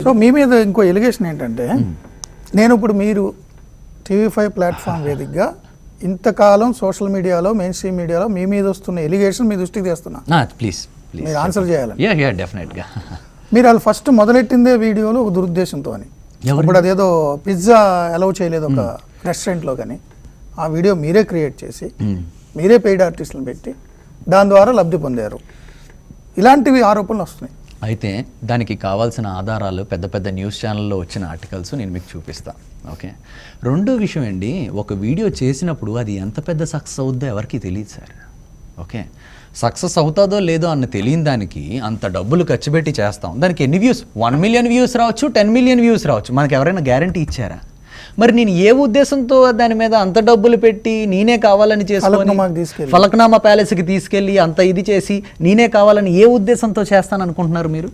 So మీ మీద ఇంకో allegation ఏంటంటే నేను ఇప్పుడు మీరు TV5 ప్లాట్ఫామ్ వేదికగా ఇంతకాలం సోషల్ మీడియాలో మెయిన్ స్ట్రీమ్ మీడియాలో మీ మీద వస్తున్న ఎలిగేషన్ మీ దృష్టికి తెస్తున్నా. ప్లీజ్ మీరు ఆన్సర్ చేయాలని. డెఫినెట్గా. మీరు వాళ్ళు ఫస్ట్ మొదలెట్టిందే వీడియోలో ఒక దురుద్దేశంతో అని. ఇప్పుడు అదేదో పిజ్జా అలౌ చేయలేదు ఒక రెస్టారెంట్లో, కానీ ఆ వీడియో మీరే క్రియేట్ చేసి మీరే పెయిడ్ ఆర్టిస్టులను పెట్టి దాని ద్వారా లబ్ధి పొందారు. ఇలాంటివి ఆరోపణలు వస్తున్నాయి. అయితే దానికి కావాల్సిన ఆధారాలు పెద్ద పెద్ద న్యూస్ ఛానల్లో వచ్చిన ఆర్టికల్స్ నేను మీకు చూపిస్తాను. ఓకే, రెండో విషయం అండి, ఒక వీడియో చేసినప్పుడు అది ఎంత పెద్ద సక్సెస్ అవుద్దో ఎవరికి తెలియదు సార్. ఓకే, సక్సెస్ అవుతుందో లేదో అన్న తెలియని దానికి అంత డబ్బులు ఖర్చు పెట్టి చేస్తాం. దానికి ఎన్ని వ్యూస్, 1 మిలియన్ వ్యూస్ రావచ్చు, 10 మిలియన్ వ్యూస్ రావచ్చు. మనకు ఎవరైనా గ్యారంటీ ఇచ్చారా? మరి నేను ఏ ఉద్దేశంతో దాని మీద అంత డబ్బులు పెట్టి నేనే కావాలని చేసుకొని ఫలక్నామా ప్యాలెస్కి తీసుకెళ్ళి అంత ఇది చేసి నేనే కావాలని ఏ ఉద్దేశంతో చేస్తాను అనుకుంటున్నారు మీరు?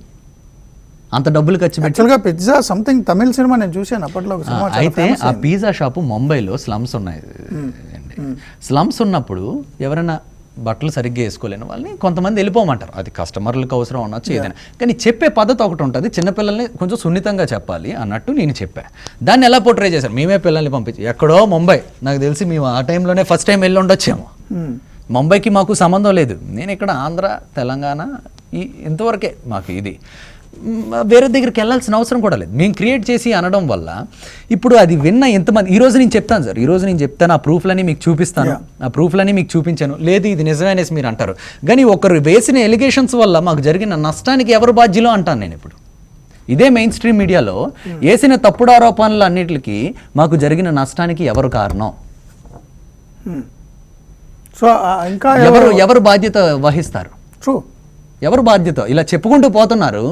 అంత డబ్బులు ఖర్చు పెట్టి పిజ్జా సంథింగ్ తమిళ సినిమా నేను చూశాను అప్పట్లో. అయితే ఆ పిజ్జా షాపు ముంబైలో స్లమ్స్ ఉన్నాయి. స్లమ్స్ ఉన్నప్పుడు ఎవరైనా బట్టలు సరిగ్గా వేసుకోలేని వాళ్ళని కొంతమంది వెళ్ళిపోమంటారు. అది కస్టమర్లకు అవసరం అనొచ్చు, ఏదైనా. కానీ చెప్పే పద్ధతి ఒకటి ఉంటుంది, చిన్నపిల్లల్ని కొంచెం సున్నితంగా చెప్పాలి అన్నట్టు నేను చెప్పా. దాన్ని ఎలా పోర్ట్రే చేశారు? మేమే పిల్లల్ని పంపించి ఎక్కడో ముంబై, నాకు తెలిసి మేము ఆ టైంలోనే ఫస్ట్ టైం వెళ్ళి ఉండొచ్చేమో. ముంబైకి మాకు సంబంధం లేదు. నేను ఇక్కడ ఆంధ్ర, తెలంగాణ ఇంతవరకే మాకు ఇది. వేరే దగ్గరికి వెళ్ళాల్సిన అవసరం కూడా లేదు. మేము క్రియేట్ చేసి అనడం వల్ల ఇప్పుడు అది విన్న ఎంతమంది. ఈరోజు నేను చెప్తాను సార్, ఈరోజు నేను చెప్తాను, ఆ ప్రూఫ్లని మీకు చూపిస్తాను, ఆ ప్రూఫ్లని మీకు చూపించాను. లేదు ఇది నిజమనేసి మీరు అంటారు. కానీ ఒకరు వేసిన ఎలిగేషన్స్ వల్ల మాకు జరిగిన నష్టానికి ఎవరు బాధ్యులో అంటాను నేను. ఇప్పుడు ఇదే మెయిన్ స్ట్రీమ్ మీడియాలో వేసిన తప్పుడు ఆరోపణలు అన్నిటికీ మాకు జరిగిన నష్టానికి ఎవరు కారణం? సో ఇంకా ఎవరు బాధ్యత వహిస్తారు? ఎవరు బాధ్యత? ఇలా చెప్పుకుంటూ పోతున్నారు,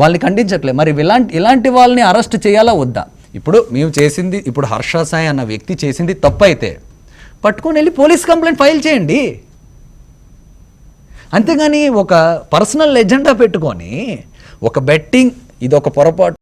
వాళ్ళని ఖండించట్లేదు. మరి ఇలాంటి వాళ్ళని అరెస్ట్ చేయాలా వద్దా? ఇప్పుడు మేము చేసింది, ఇప్పుడు హర్ష సాయి అన్న వ్యక్తి చేసింది తప్పు అయితే పట్టుకొని వెళ్ళి పోలీస్ కంప్లైంట్ ఫైల్ చేయండి. అంతేగాని ఒక పర్సనల్ ఎజెండా పెట్టుకొని ఒక బెట్టింగ్ ఇది ఒక పొరపాటు